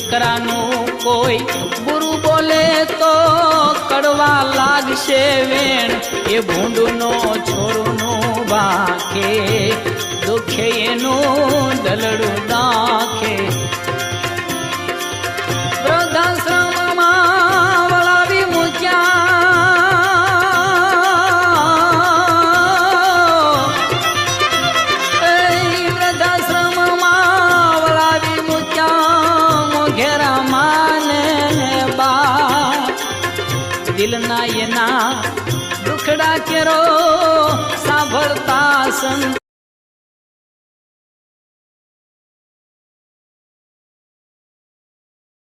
દીકરાનું કોઈ બુરું બોલે તો કડવા લાગશે વેણ એ ભૂંડનો છોરુનું વાંકે દુખે એનું દલડું દાખે વૃદ્ધાશ્રમમાં વળાવી મૂક્યા વૃદ્ધાશ્રમમાં વળાવી મૂક્યા મોઘેરા માને બા દિલના એના દુખડા કેરો સાંભળતા સંત